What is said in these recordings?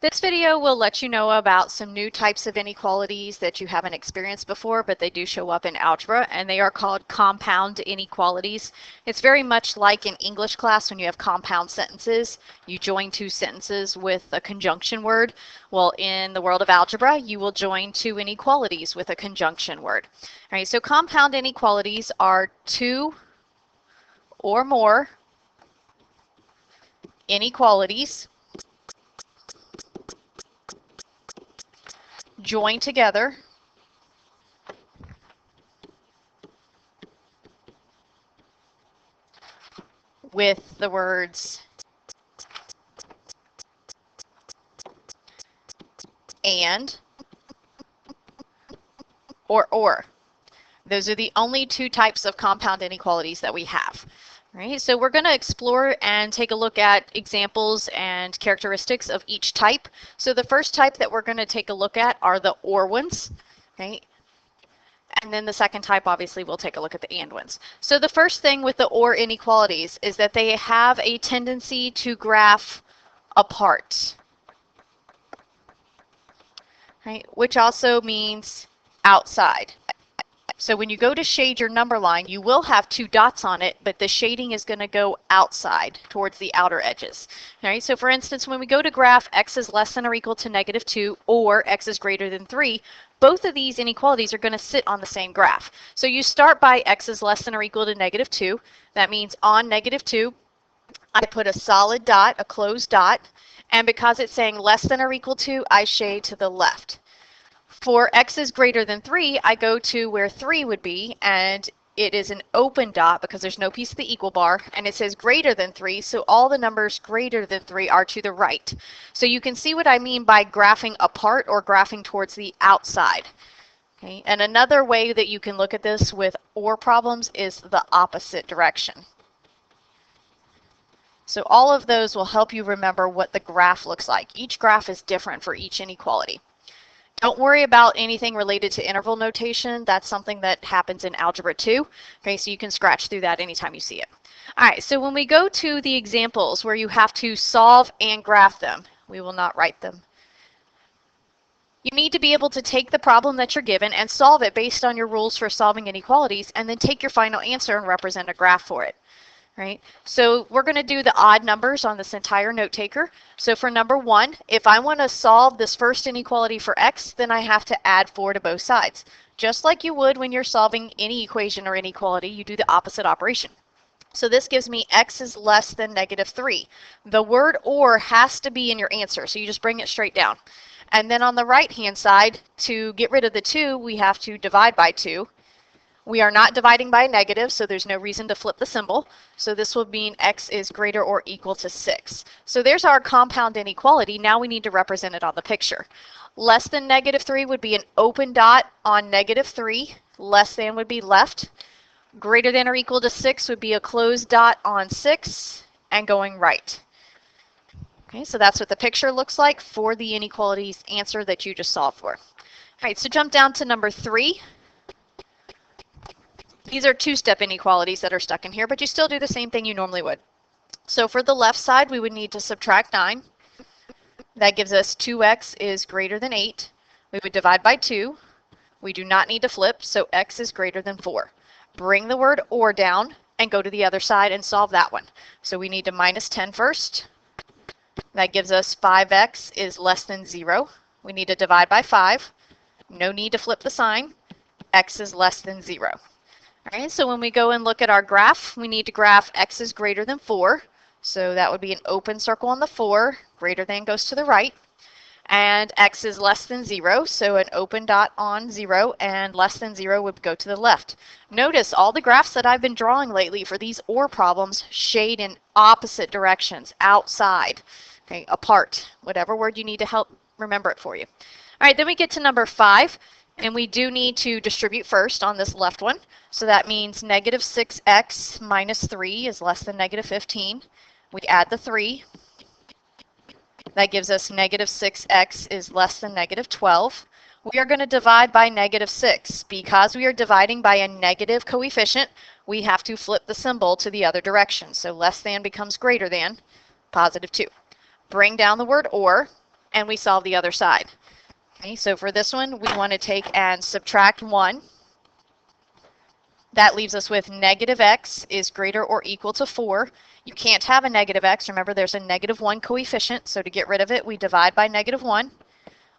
This video will let you know about some new types of inequalities that you haven't experienced before, but they do show up in algebra, and they are called compound inequalities. It's very much like in English class when you have compound sentences. You join two sentences with a conjunction word. Well, in the world of algebra, you will join two inequalities with a conjunction word. All right, so compound inequalities are two or more inequalities joined together with the words and or. Those are the only two types of compound inequalities that we have. Right, so we're going to explore and take a look at examples and characteristics of each type. So the first type that we're going to take a look at are the or ones. Right? And then the second type, obviously, we'll take a look at the and ones. So the first thing with the or inequalities is that they have a tendency to graph apart. Right? Which also means outside. So when you go to shade your number line, you will have two dots on it, but the shading is going to go outside towards the outer edges. All right, so for instance, when we go to graph x is less than or equal to -2 or x is greater than 3, both of these inequalities are going to sit on the same graph. So you start by x is less than or equal to -2. That means on -2, I put a solid dot, a closed dot, and because it's saying less than or equal to, I shade to the left. For x is greater than 3, I go to where 3 would be, and it is an open dot because there's no piece of the equal bar, and it says greater than 3, so all the numbers greater than 3 are to the right. So you can see what I mean by graphing apart or graphing towards the outside. Okay? And another way that you can look at this with or problems is the opposite direction. So all of those will help you remember what the graph looks like. Each graph is different for each inequality. Don't worry about anything related to interval notation. That's something that happens in Algebra 2. Okay, so you can scratch through that anytime you see it. All right, so when we go to the examples where you have to solve and graph them, we will not write them. You need to be able to take the problem that you're given and solve it based on your rules for solving inequalities, and then take your final answer and represent a graph for it. Right? So we're going to do the odd numbers on this entire note taker. So for number 1, if I want to solve this first inequality for x, then I have to add 4 to both sides. Just like you would when you're solving any equation or inequality, you do the opposite operation. So this gives me x is less than -3. The word or has to be in your answer, so you just bring it straight down. And then on the right-hand side, to get rid of the 2, we have to divide by 2. We are not dividing by a negative, so there's no reason to flip the symbol. So this will mean x is greater or equal to 6. So there's our compound inequality. Now we need to represent it on the picture. Less than -3 would be an open dot on -3. Less than would be left. Greater than or equal to 6 would be a closed dot on 6 and going right. Okay, so that's what the picture looks like for the inequalities answer that you just solved for. All right, so jump down to number 3. These are two-step inequalities that are stuck in here, but you still do the same thing you normally would. So for the left side, we would need to subtract 9. That gives us 2x is greater than 8. We would divide by 2. We do not need to flip, so x is greater than 4. Bring the word or down and go to the other side and solve that one. So we need to minus 10 first. That gives us 5x is less than 0. We need to divide by 5. No need to flip the sign. X is less than 0. All right, so when we go and look at our graph, we need to graph x is greater than 4. So that would be an open circle on the 4, greater than goes to the right. And x is less than 0, so an open dot on 0, and less than 0 would go to the left. Notice all the graphs that I've been drawing lately for these or problems shade in opposite directions, outside, okay, apart, whatever word you need to help remember it for you. All right, then we get to number 5. And we do need to distribute first on this left one. So that means -6x minus 3 is less than -15. We add the 3. That gives us -6x is less than -12. We are going to divide by -6. Because we are dividing by a negative coefficient, we have to flip the symbol to the other direction. So less than becomes greater than +2. Bring down the word or, and we solve the other side. Okay, so for this one, we want to take and subtract 1. That leaves us with negative x is greater or equal to 4. You can't have a negative x. Remember, there's a -1 coefficient, so to get rid of it, we divide by -1.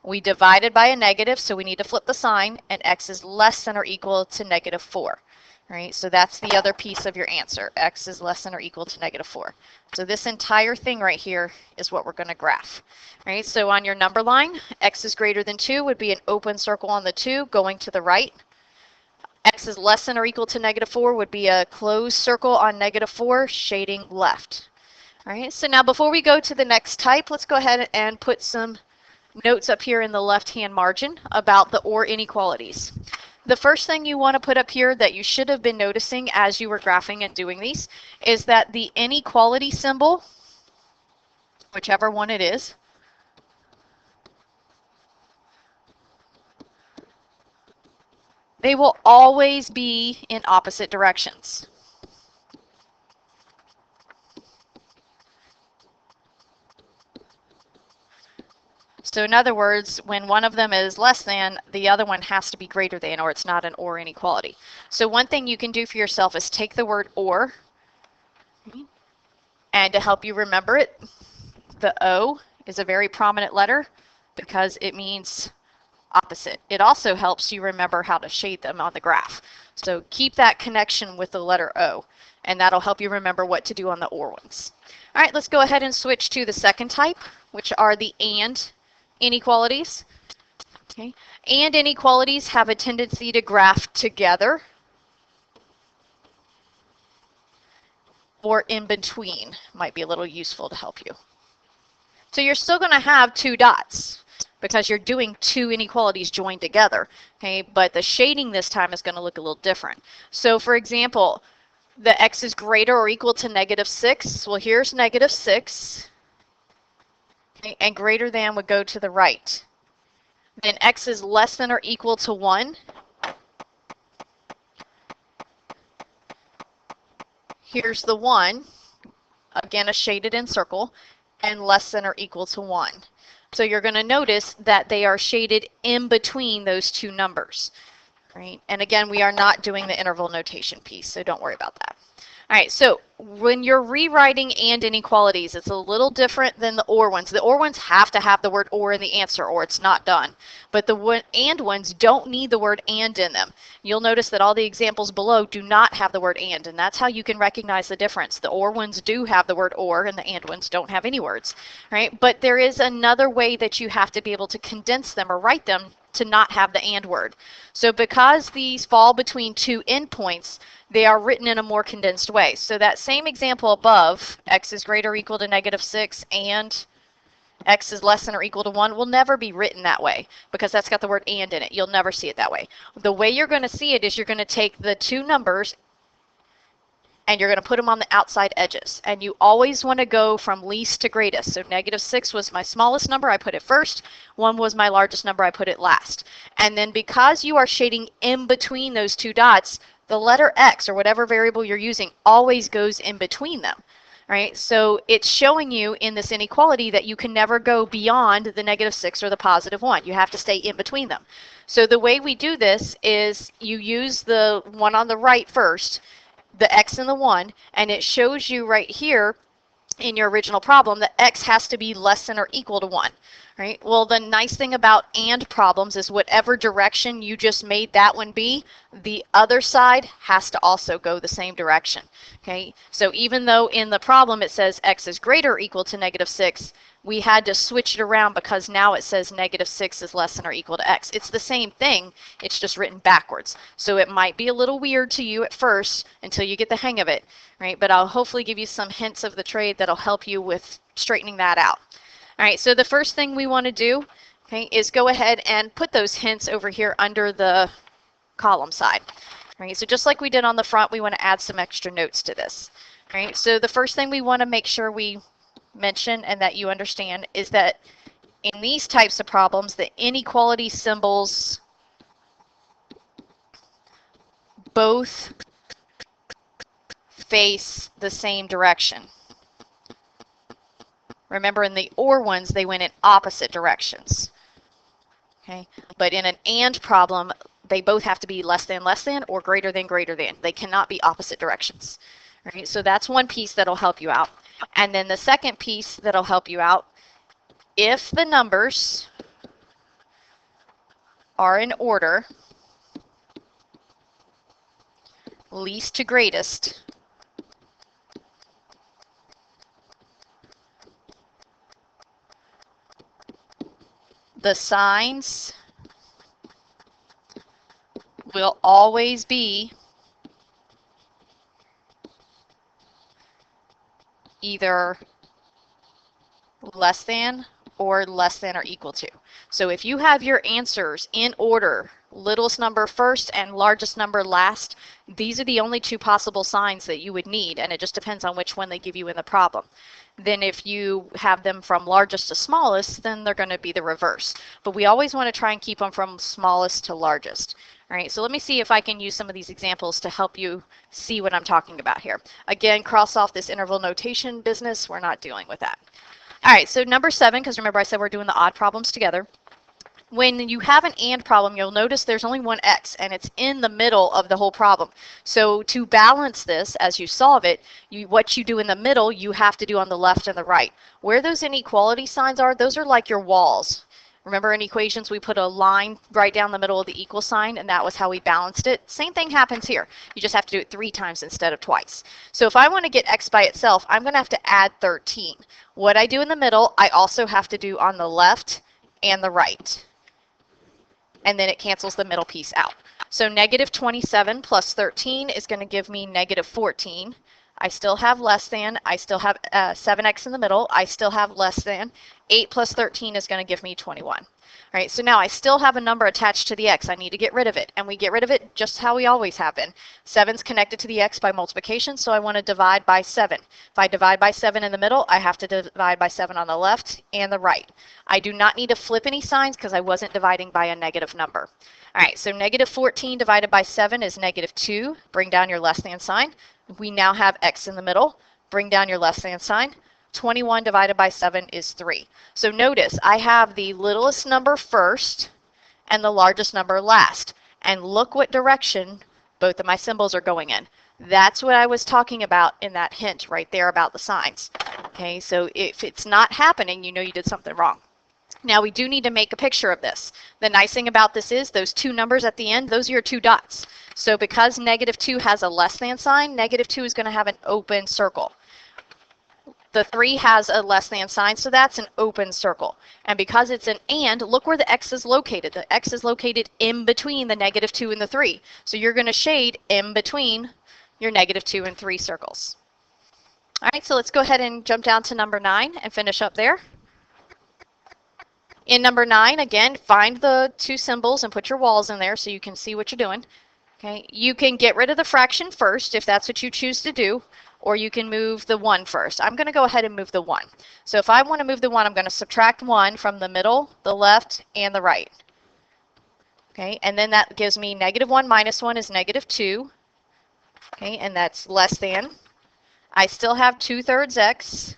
We divided by a negative, so we need to flip the sign, and x is less than or equal to -4. Right, so that's the other piece of your answer. X is less than or equal to -4. So this entire thing right here is what we're going to graph. Right, so on your number line, x is greater than 2 would be an open circle on the 2 going to the right. X is less than or equal to -4 would be a closed circle on -4 shading left. All right, so now before we go to the next type, let's go ahead and put some notes up here in the left-hand margin about the OR inequalities. The first thing you want to put up here that you should have been noticing as you were graphing and doing these is that the inequality symbol, whichever one it is, they will always be in opposite directions. So in other words, when one of them is less than, the other one has to be greater than, or it's not an OR inequality. So one thing you can do for yourself is take the word OR, and to help you remember it, the O is a very prominent letter because it means opposite. It also helps you remember how to shade them on the graph. So keep that connection with the letter O, and that'll help you remember what to do on the OR ones. All right, let's go ahead and switch to the second type, which are the AND inequalities. Okay. And inequalities have a tendency to graph together or in between. Might be a little useful to help you. So you're still going to have 2 dots because you're doing 2 inequalities joined together. Okay, but the shading this time is going to look a little different. So for example, the x is greater or equal to -6. Well, here's -6. Okay, and greater than would go to the right. Then x is less than or equal to 1. Here's the 1, again a shaded in circle, and less than or equal to 1. So you're going to notice that they are shaded in between those 2 numbers. Right? And again, we are not doing the interval notation piece, so don't worry about that. All right, so when you're rewriting AND inequalities, it's a little different than the OR ones. The OR ones have to have the word OR in the answer or it's not done. But the AND ones don't need the word AND in them. You'll notice that all the examples below do not have the word AND, and that's how you can recognize the difference. The OR ones do have the word OR and the AND ones don't have any words. Right? But there is another way that you have to be able to condense them or write them to not have the AND word. So because these fall between 2 endpoints, they are written in a more condensed way. So that same example above, x is greater or equal to -6 and x is less than or equal to 1, will never be written that way because that's got the word and in it. You'll never see it that way. The way you're going to see it is you're going to take the 2 numbers and you're going to put them on the outside edges. And you always want to go from least to greatest. So -6 was my smallest number, I put it first. 1 was my largest number, I put it last. And then because you are shading in between those 2 dots, the letter x, or whatever variable you're using, always goes in between them. Right? So it's showing you in this inequality that you can never go beyond the -6 or the +1. You have to stay in between them. So the way we do this is you use the one on the right first, the x and the 1, and it shows you right here in your original problem that x has to be less than or equal to 1. Right? Well, the nice thing about AND problems is whatever direction you just made that one be, the other side has to also go the same direction. Okay? So even though in the problem it says x is greater or equal to -6, we had to switch it around because now it says -6 is less than or equal to x. It's the same thing, it's just written backwards. So it might be a little weird to you at first until you get the hang of it, right? But I'll hopefully give you some hints of the trade that'll help you with straightening that out. All right, so the first thing we want to do, okay, is go ahead and put those hints over here under the column side. All right, so just like we did on the front, we want to add some extra notes to this. All right, so the first thing we want to make sure we mention and that you understand is that in these types of problems, the inequality symbols both face the same direction. Remember, in the OR ones, they went in opposite directions. Okay, but in an AND problem, they both have to be less than, or greater than, greater than. They cannot be opposite directions. All right, so that's one piece that'll help you out. And then the second piece that'll help you out, if the numbers are in order, least to greatest, the signs will always be either less than or equal to. So if you have your answers in order, littlest number first and largest number last, these are the only two possible signs that you would need, and it just depends on which one they give you in the problem. Then if you have them from largest to smallest, then they're going to be the reverse. But we always want to try and keep them from smallest to largest. All right, so let me see if I can use some of these examples to help you see what I'm talking about here. Again, cross off this interval notation business. We're not dealing with that. All right, so number 7, because remember I said we're doing the odd problems together. When you have an AND problem, you'll notice there's only one X, and it's in the middle of the whole problem. So to balance this as you solve it, what you do in the middle, you have to do on the left and the right. Where those inequality signs are, those are like your walls. Remember in equations, we put a line right down the middle of the equal sign, and that was how we balanced it. Same thing happens here. You just have to do it 3 times instead of twice. So if I want to get X by itself, I'm going to have to add 13. What I do in the middle, I also have to do on the left and the right. And then it cancels the middle piece out. So negative 27 plus 13 is going to give me negative 14. I still have less than. I still have 7x in the middle. I still have less than. 8 plus 13 is going to give me 21. All right, so now I still have a number attached to the x. I need to get rid of it. And we get rid of it just how we always have been. 7's connected to the x by multiplication, so I want to divide by 7. If I divide by 7 in the middle, I have to divide by 7 on the left and the right. I do not need to flip any signs because I wasn't dividing by a negative number. All right, so negative 14 divided by 7 is negative 2. Bring down your less than sign. We now have x in the middle. Bring down your less than sign. 21 divided by 7 is 3. So notice I have the littlest number first and the largest number last. And look what direction both of my symbols are going in. That's what I was talking about in that hint right there about the signs. Okay, so if it's not happening, you know you did something wrong. Now we do need to make a picture of this. The nice thing about this is those two numbers at the end, those are your two dots. So because negative 2 has a less than sign, negative 2 is going to have an open circle. The 3 has a less than sign, so that's an open circle. And because it's an and, look where the x is located. The x is located in between the negative 2 and the 3. So you're going to shade in between your negative 2 and 3 circles. All right, so let's go ahead and jump down to number 9 and finish up there. In number 9, again, find the two symbols and put your walls in there so you can see what you're doing. Okay, you can get rid of the fraction first if that's what you choose to do, or you can move the 1 first. I'm going to go ahead and move the 1. So if I want to move the 1, I'm going to subtract 1 from the middle, the left, and the right. Okay, and then that gives me negative 1 minus 1 is negative 2. Okay, and that's less than. I still have 2/3 x,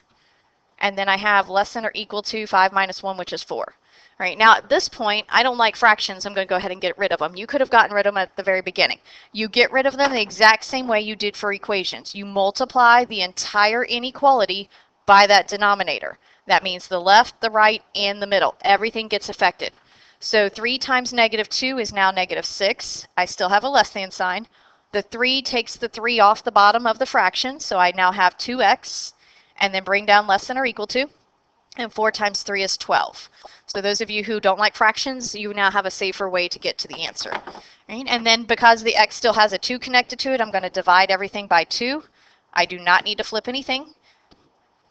and then I have less than or equal to 5 minus 1, which is 4. All right, now at this point, I don't like fractions. I'm going to go ahead and get rid of them. You could have gotten rid of them at the very beginning. You get rid of them the exact same way you did for equations. You multiply the entire inequality by that denominator. That means the left, the right, and the middle. Everything gets affected. So 3 times negative 2 is now negative 6. I still have a less than sign. The 3 takes the 3 off the bottom of the fraction, so I now have 2x, and then bring down less than or equal to, and 4 times 3 is 12. So those of you who don't like fractions, you now have a safer way to get to the answer. Right? And then because the x still has a 2 connected to it, I'm going to divide everything by 2. I do not need to flip anything.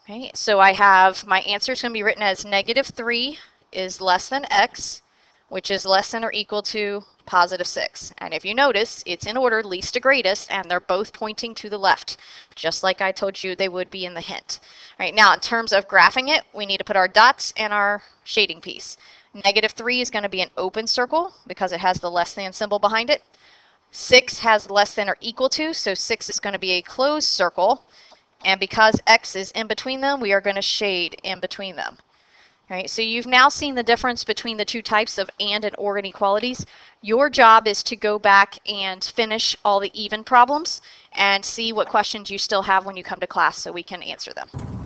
Okay, so I have my answer is going to be written as negative 3 is less than x, which is less than or equal to positive 6. And if you notice, it's in order least to greatest, and they're both pointing to the left, just like I told you they would be in the hint. All right, now in terms of graphing it, we need to put our dots and our shading piece. Negative 3 is going to be an open circle because it has the less than symbol behind it. 6 has less than or equal to, so 6 is going to be a closed circle. And because x is in between them, we are going to shade in between them. All right, so you've now seen the difference between the two types of and or inequalities. Your job is to go back and finish all the even problems and see what questions you still have when you come to class so we can answer them.